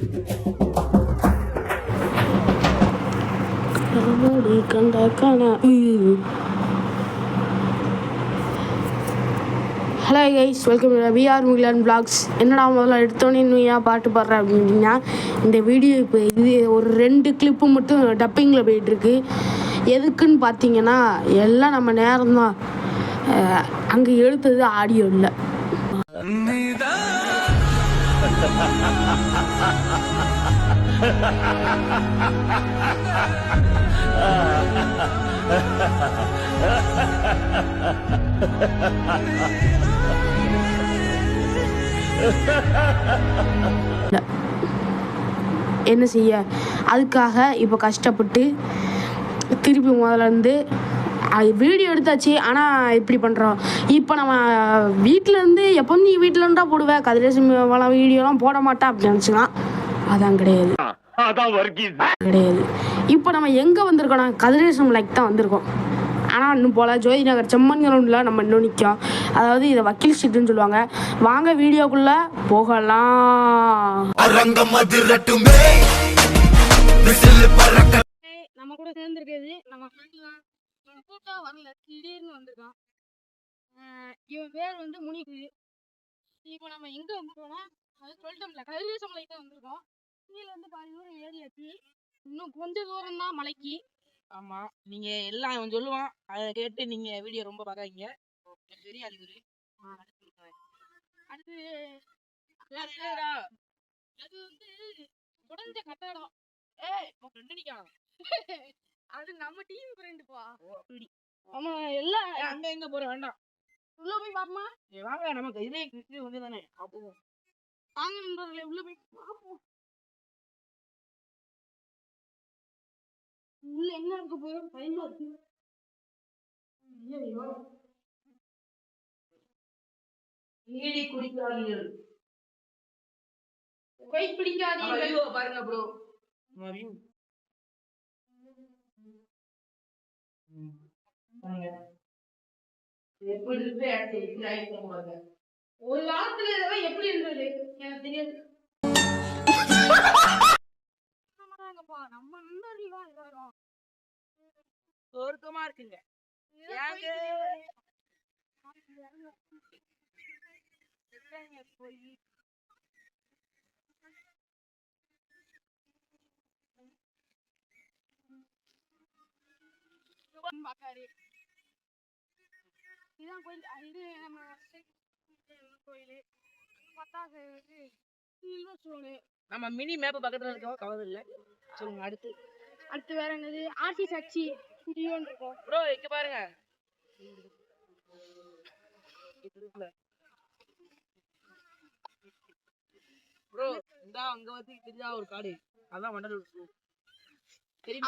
Hello guys, welcome to VR Mugilan vlogs. என்னடா முதல்ல எடுத்தோன்னே இன்னும் ஏன் பாட்டு பாடுற அப்படின்னா, இந்த வீடியோ இப்போ இது ஒரு 2 கிளிப்பு மட்டும் டப்பிங்கில் போயிட்டுருக்கு. எதுக்குன்னு பார்த்தீங்கன்னா, எல்லாம் நம்ம நேரம்தான், அங்கே எடுத்தது ஆடியோ இல்லை. என்ன செய்ய, அதுக்காக இப்போ கஷ்டப்பட்டு திருப்பி முதல்ல இருந்து வீடியோ எடுத்தாச்சு. ஆனால் இப்படி பண்ணுறோம். இப்போ நம்ம வீட்டிலேருந்து எப்போ நீ வீட்டில் இருந்தால் போடுவேன், கதிரேசன் வீடியோலாம் போட மாட்டேன் அப்படின்னு நினச்சிக்கலாம். அதான் கிடையாது. இப்போ நம்ம எங்கே வந்திருக்கோம்னா கதிரேசன் லைக் தான் வந்திருக்கோம். ஆனால் இன்னும் போல் ஜோதி நகர் செம்மன் கிரவுண்டில் நம்ம இன்னும் நிற்கும். அதாவது இதை வக்கீல் ஸ்ட்ரீட்னு சொல்லுவாங்க. வாங்க வீடியோக்குள்ளே போகலாம். நம்ம கூட சேர்ந்துருக்கிறது நம்ம கூட்டா வரல, திடீர்னு வந்திருக்கான். இவன் பேர் வந்து முனிக்கு. இப்போ நம்ம எங்கே வந்துருக்கோம்னா, அது சொல்லிட்டோம்ல, கதிரேசன் லைக் தான் வந்திருக்கோம். கீழே வந்து பாதி தூரம் ஏறியாச்சு, இன்னும் கொஞ்சம் தூரம் தான் மலைக்கு. ஆமா, நீங்க எல்லாம் சொல்லுவான், அதை கேட்டு நீங்க வீடியோ ரொம்ப பாக்காதீங்க. தெரியாது. அடுத்து அது வந்து உடஞ்ச கட்டடம். அது நம்ம டீம் ஃப்ரெண்டு பா. ஆமா, எல்லாம் அங்க எங்க போற வேண்டாம், உள்ள போய் பாப்போமா? வாங்க, நமக்கு இதே கிறிஸ்து வந்து தானே. வாங்க நண்பர்களே, உள்ள போய் பாப்போம். உள்ள என்ன இருக்க போறோம், பயமா இருக்கு. நீடி குடிக்காதீர்கள், புகை பிடிக்காதீர்கள். பாருங்க ப்ரோ. எப்படி இருக்கு ஒரு காலத்துல இதெல்லாம் எப்படி இருந்தது எனக்கு தெரியாது. நம்ம நண்பர்கள்லாம் எல்லாரும் சொர்க்கமா இருக்குங்க. இதான் கோயில். இது நம்ம கோயில். நம்ம மினி மேப் பக்கத்துல இருக்கோம், கவலை இல்லை. சொல்லுங்க. அடுத்து வேற என்னது, ஆர்சி சாட்சி ஸ்டுடியோன்னு இருக்கும். ப்ரோ இங்க பாருங்க, ப்ரோ இந்த அங்க வந்து தெரிஞ்சா ஒரு காடு, அதான் வண்டலூர்.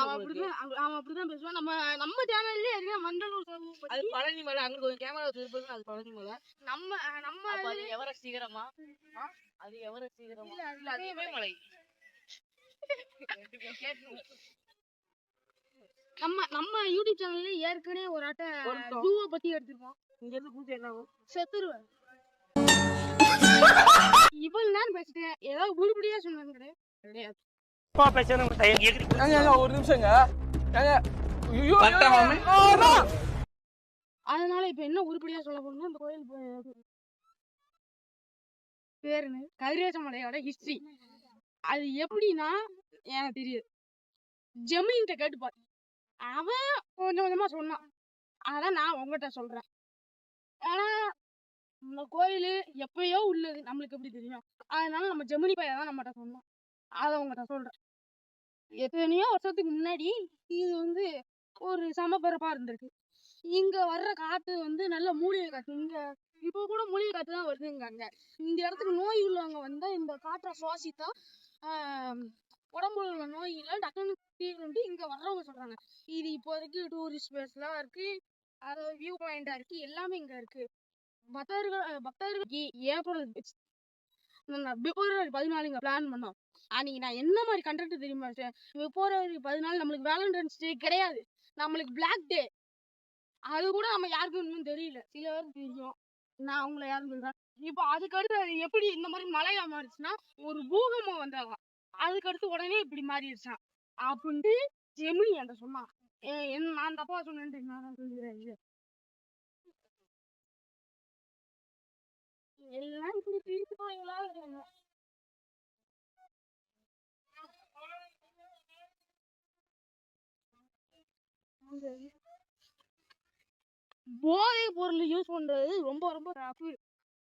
அவன் அப்படிதான் பேசுவான். நம்ம சேனல்ல வண்டலூர் அது பழனி மலை. அங்க கொஞ்சம் கேமரா வச்சிருப்போம், அது பழனி மலை. நம்ம அது எவரெஸ்ட் சீக்கிரமா, அது எவரெஸ்ட் சீக்கிரமா இல்ல, அது இமயமலை. நம்ம யூடியூப் சேனல்ல ஏற்கனவே ஒரு ஆட்ட ஜூவை பத்தி எடுத்திருக்கோம். இங்க இருந்து பூஜை என்ன ஆகும், செத்துருவேன். இவ்வளவு நேரம் பேசிட்டேன், ஏதாவது உருப்படியா சொன்னாங்க கிடையாது. ஒரு நிமிஷங்க. அதனால இப்ப என்ன உருப்படியா சொல்ல போறோம்னா, இந்த கோயில் பேருன்னு கதிரேசன் மலையோட ஹிஸ்டரி. அது எப்படின்னா எனக்கு தெரியாது, ஜெமினிட்ட கேட்டு பாரு. அவன் கொஞ்சம் கொஞ்சமா சொன்னான், அதான் நான் உங்ககிட்ட சொல்றேன். ஆனா இந்த கோயில் எப்பயோ உள்ளது, நம்மளுக்கு எப்படி தெரியும்? அதனால நம்ம ஜெமினி பையன் தான் நம்மகிட்ட சொன்னோம், அதை உங்ககிட்ட சொல்றேன். எத்தனையோ வருஷத்துக்கு முன்னாடி இது வந்து ஒரு சமபரப்பா இருந்திருக்கு. இங்க வர்ற காத்து வந்து நல்ல மூலிகை காத்து. இங்க இப்போ கூட மூலிகை காத்து தான் வருதுங்க. அங்க இந்த இடத்துக்கு நோய் உள்ளவங்க வந்தா இந்த காற்றை சுவாசித்தா உடம்புல உள்ள நோயில டக்குன்னு தீர்ந்து இங்க வர்றவங்க சொல்றாங்க. இது இப்போதைக்கு டூரிஸ்ட் பிளேஸ்லாம் இருக்கு, அது வியூ பாயிண்டா இருக்கு, எல்லாமே இங்க இருக்கு. பக்தர்களுக்கு ஏப்ரல் பிப்ரவரி 14 இங்க பிளான் பண்ணோம். அன்னைக்கு நான் என்ன மாதிரி கண்டென்ட் தெரியுமா, பிப்ரவரி 14 நம்மளுக்கு வேலண்டைன்ஸ் டே கிடையாது, நம்மளுக்கு பிளாக் டே. அது கூட நம்ம யாருக்கும் இன்னும் தெரியல, சில பேருக்கு தெரியும், நான் அவங்கள யாரும் சொல்றேன். இப்போ அதுக்கடுத்து அது எப்படி இந்த மாதிரி மழையா மாறிச்சுன்னா, ஒரு பூகம்பம் வந்தாங்க. அதுக்கு அடுத்து உடனே இப்படி மாறிடுச்சான் அப்படின்ட்டு ஜெமினி என்கிட்ட சொன்னான். என்ன நான் தப்பா சொன்னேன்ட்டு நான் சொல்லிடுறேன். எல்லாம் இப்படி பிரிச்சுப்பாங்களா இருக்காங்க. போதை பொருள் யூஸ் பண்றது ரொம்ப ரொம்ப தப்பு.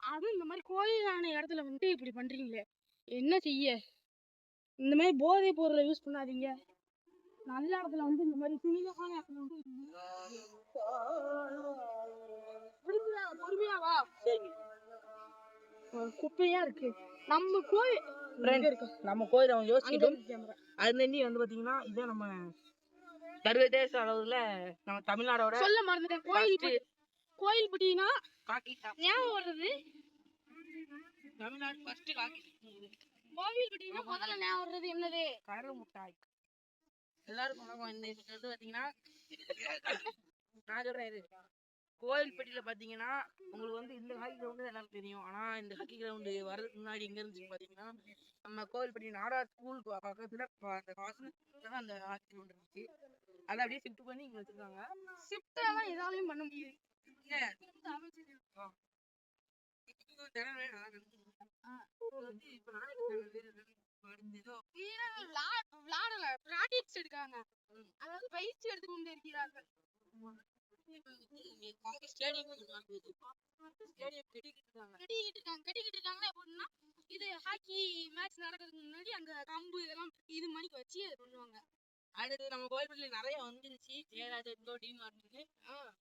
அதுவும் இந்த மாதிரி கோயிலான இடத்துல வந்துட்டு இப்படி பண்றீங்களே என்ன செய்ய? இந்த மாதிரி போதை பொருளை யூஸ் பண்ணாதீங்க. நல்ல இடத்துல வந்து இந்த மாதிரி சீரியஸான இடத்துல வந்து பொறுமையா வா. குப்பையா இருக்கு நம்ம கோயில் இருக்கு. நம்ம கோயில் அவங்க யோசிக்கட்டும். அது வந்து பாத்தீங்கன்னா இதான் நம்ம சர்வதேச அளவுல நம்ம தமிழ்நாடோட சொல்ல மறந்துட்டேன். கோயில் பட்டினா ஞாபகம் வருது. தமிழ்நாடு ஃபர்ஸ்ட் காக்கி கோவில் பட்டினா முதல்ல ஞாபகம் வருது என்னது? கடலை முட்டாய். எல்லாருக்கும் வணக்கம். இந்த வந்து பாத்தீங்கன்னா நான் சொல்றேன் இது கோயில்பட்டியில பாத்தீங்கன்னா உங்களுக்கு வந்து இந்த ஹாக்கி கிரவுண்டு எல்லாரும் தெரியும். ஆனா இந்த ஹாக்கி கிரவுண்டு வர்றதுக்கு முன்னாடி எங்க இருந்துச்சுன்னு பாத்தீங்கன்னா நம்ம கோயில்பட்டி நாடார் ஸ்கூலுக்கு பக்கத்துல அந்த வாசல்ல அந்த ஹாக்கி கிரவுண்ட் இருந்துச்சு. அதை அப்படியே ஷிஃப்ட் பண்ணி இங்க வச்சிருக்காங்க. ஷிஃப்ட் எல்லாம் எதாலையும் பண்ண முடியாது. அதாவது பயிற்சி எடுத்து கொண்டு இருக்கிறார்கள். இது ஹாக்கி மேட்ச் நடக்கிறதுக்கு முன்னாடி அங்க கம்பு இதெல்லாம் இது மணிக்கு வச்சு அது பண்ணுவாங்க. அடுத்து நம்ம கோயில்பட்டியில நிறைய வந்துருச்சு. ஜெயராஜ் டிமார்ட் இருக்கு.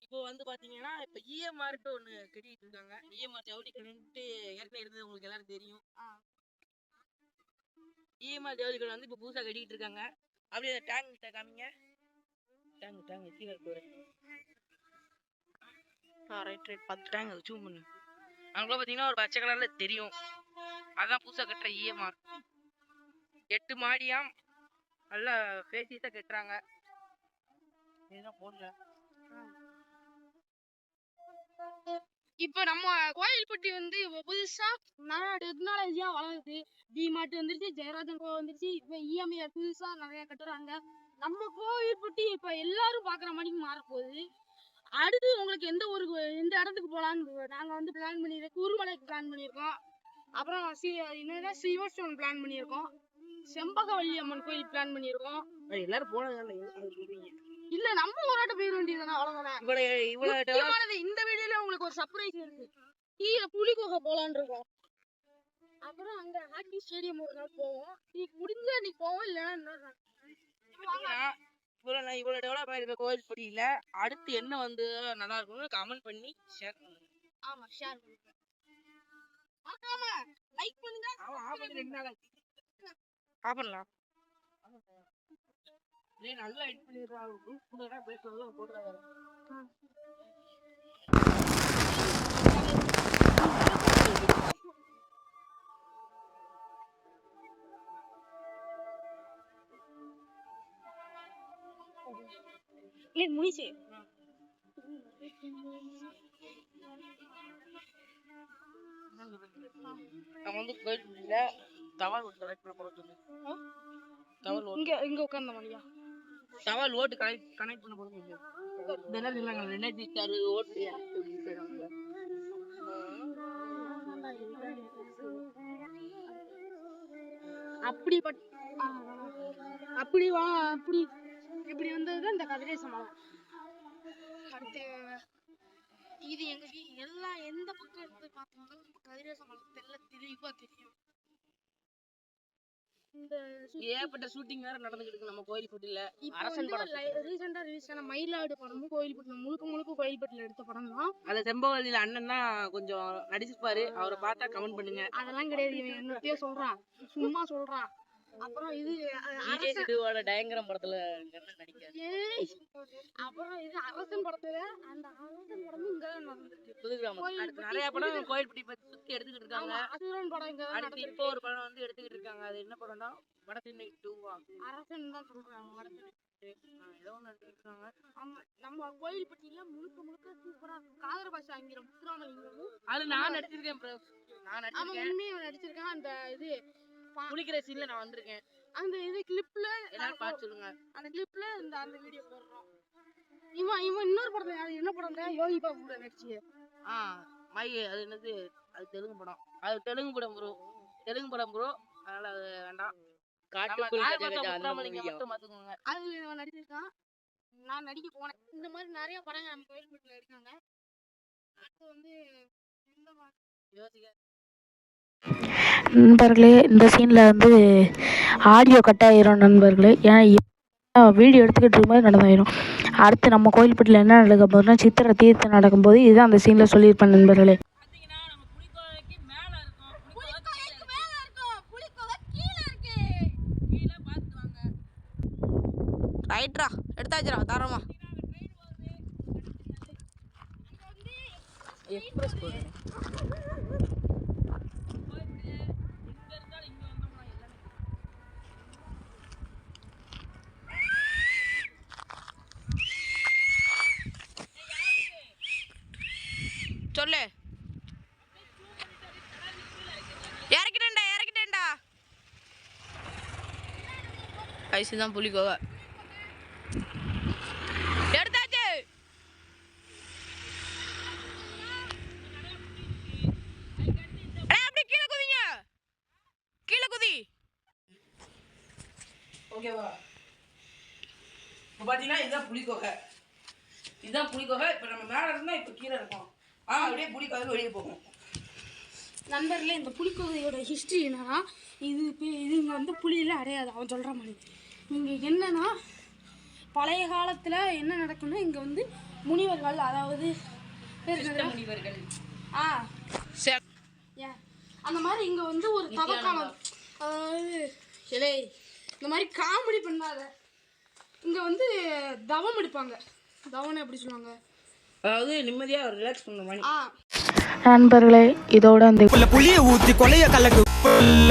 இப்போ வந்து பாத்தீங்கன்னா இப்ப இஎம்ஆர்ட்டு ஒண்ணு கட்டிட்டு இருக்காங்க. இஎம்ஆர் ஜவுளி கடைன்ட்டு ஏற்கனவே இருந்தது உங்களுக்கு எல்லாரும் தெரியும். இஎம்ஆர் ஜவுளி கடை வந்து இப்ப புதுசா கட்டிட்டு இருக்காங்க. அப்படியே டேங்க் கிட்ட காமிங்க. டேங்க் கீழே இருக்கு. ரைட் 10 டேங்க் அது ஜூம் பண்ணு. அவங்கள பாத்தீங்கன்னா ஒரு பச்சை கலர்ல தெரியும். அதான் புதுசா கட்டுற இஎம்ஆர் 8 மாடியாம். நல்லா பேசிட்டா கட்டுறாங்க. இதுதான் போடல. இப்ப நம்ம கோயில்பட்டி வந்து புதுசா நிறைய டெக்னாலஜியா வளருது. டிமார்ட் வந்துருச்சு, ஜெயராஜன் கோ வந்துருச்சு. இப்ப இஎம்ஐ புதுசா நிறைய கட்டுறாங்க. நம்ம கோயில்பட்டி இப்ப எல்லாரும் பாக்குற மாதிரி மாற போகுது. அடுத்து உங்களுக்கு எந்த இடத்துக்கு போலான்னு நாங்க வந்து பிளான் பண்ணிருக்கோம். குருமலைக்கு பிளான் பண்ணிருக்கோம். அப்புறம் சிவஸ்டோன் பிளான் பண்ணிருக்கோம். செம்பகவல்லி அம்மன் கோயில் பிளான் பண்ணிருக்கோம். எல்லாரும் போனது இல்ல நம்ம ஒரு ஆட்ட போயிட வேண்டியதுதானே. அவ்வளவுதானே. இந்த வீடியோல உங்களுக்கு ஒரு சர்ப்ரைஸ் இருக்கு. கீழே புலிகுகை போலான்னு இருக்கோம். அப்புறம் அங்க ஹாக்கி ஸ்டேடியம் ஒரு நாள் போவோம். நீ முடிஞ்சா நீ போவோம். இல்லைன்னா இவ்வளவு டெவலப் ஆயிருக்க கோயில்பட்டியில அடுத்து என்ன வந்து நல்லா இருக்கும்னு கமெண்ட் பண்ணி ஷேர் பண்ணுங்க. ஆமா ஷேர் பண்ணுங்க. மறக்காம லைக் பண்ணுங்க. ஆபரலாம் நல்லா எடிட் பண்ணிடுறாங்க. குரூப்ல பேசுறத போடுறாங்க. முடிச்சு நம்ம வந்து கோயில்பட்டியில தவால் ஓட்டு கலெக்ட் பண்ண போறோம். இங்க உட்கார்ந்த மாதிரியா தவால் ஓட்டு கனெக்ட் பண்ண போறோம். இதெல்லாம் இல்லைங்க 2006 ஓட்டு இப்படி வந்ததுதான் இந்த கதிரேச மலை. அடுத்து இது எங்க எல்லாம் எந்த பக்கம் இருந்து பார்த்தாலும் கதிரேச மலை தெளிவா தெரியும். ஏகப்பட்ட ஷூட்டிங் வேற நடந்துட்டு இருக்கு நம்ம கோயில்பட்டியில. ரீசெண்டா ரிலீஸ் ஆன மயிலாடு படமும் கோயில்பட்டியில முழுக்க கோயில்பட்டியில எடுத்த படம் தான். அதுல செம்பகவல்லியில அண்ணன் தான் கொஞ்சம் நடிச்சிருப்பாரு. அவரை பார்த்தா கமெண்ட் பண்ணுங்க. அதெல்லாம் கிடையாது. இவன் என்னத்தையோ சொல்றான், சும்மா சொல்றான். அப்புறம் இது டயங்கிரம் படத்துல நடிக்காது. அப்புறம் இது அரசன் படத்துல அந்த அரசன் படமும் இங்க நடந்துருக்கு. புதுகிராமம் நிறைய படம் கோயில்பட்டி பத்தி சுத்தி எடுத்துக்கிட்டு இருக்காங்க. அசுரன் படம் இங்க அடுத்து இப்போ ஒரு படம் வந்து எடுத்துக்கிட்டு இருக்காங்க. அது என்ன படம்னா வடசென்னை 2 அரசன் தான் சொல்றாங்க. வடசென்னை ஏதோ ஒன்று எடுத்துக்கிட்டு இருக்காங்க. நம்ம கோயில்பட்டியில முழுக்க சூப்பரா காதர பாஷா அங்கிற முத்துராமலிங்கம் அது நான் நடிச்சிருக்கேன். நான் நடிச்சிருக்கேன். நடிச்சிருக்கேன். அந்த இது குளிக்கிற சீன்ல நான் வந்திருக்கேன். அந்த இது கிளிப்ல எல்லாரும் பார்த்து சொல்லுங்க. அந்த கிளிப்ல அந்த வீடியோ போடுறோம். இவன் இன்னொரு படத்துல என்ன படம்ல யோகி பாபு கூட நடிச்சு மை அது என்னது, அது தெலுங்கு படம், அது தெலுங்கு படம் ப்ரோ. அதனால அது வேண்டாம். மட்டும் பாத்துக்கோங்க. அதுல இவன் நடிச்சிருக்கான், நான் நடிக்க போனேன். இந்த மாதிரி நிறைய படங்கள் நம்ம கோயில்பட்டில எடுக்காங்க. அடுத்து வந்து இந்த யோசிக்க நண்பர்களே, இந்த சீனில் வந்து ஆடியோ கட் ஆயிரும் நண்பர்களே. ஏன்னா வீடியோ எடுத்துக்கிட்டு இருக்கும்போது நடந்தாயிரும். அடுத்து நம்ம கோயில்பட்டியில் என்ன நடக்க போதுன்னா சித்திரை தீர்த்தம் நடக்கும்போது இதுதான் அந்த சீனில் சொல்லியிருப்பேன் நண்பர்களே. ரைட்ரா எடுத்தாச்சுரா தாராளமா. எக்ஸ்பிரஸ் போடுறேன். சொல்லு. இறக்கிட்டேன்டா. ஐசுதான் புளிக்கோவா எடுத்தாச்சு. அப்படி கீழே குதி. ஓகேவா? இப்போ பார்த்தீங்கன்னா இதுதான் புளிக்கோகை. இப்போ நம்ம மேலே இருந்தால் இப்போ கீழே இருக்கும். அப்படியே புளிக்கோகை வெளியே போகும். நண்பர்களே, இந்த புலிக்கோகையோட ஹிஸ்ட்ரி என்னன்னா, இதுங்க வந்து புலியில அடையாது அவன் சொல்கிற மாதிரி. இங்கே என்னன்னா, பழைய காலத்தில் என்ன நடக்குன்னா, இங்கே வந்து முனிவர்கள், அதாவது முனிவர்கள் அந்த மாதிரி இங்கே வந்து ஒரு தவக்காலம், அதாவது இந்த மாதிரி காமெடி பண்ணாத, இங்கே வந்து தவம் எடுப்பாங்க. தவம்னு எப்படி சொல்லுவாங்க, அதாவது நிம்மதியாக ரிலாக்ஸ் பண்ண மாதிரி. நண்பர்களே, இதோட அந்த புளிய ஊத்தி கொலைய கலக்கு கொல்ல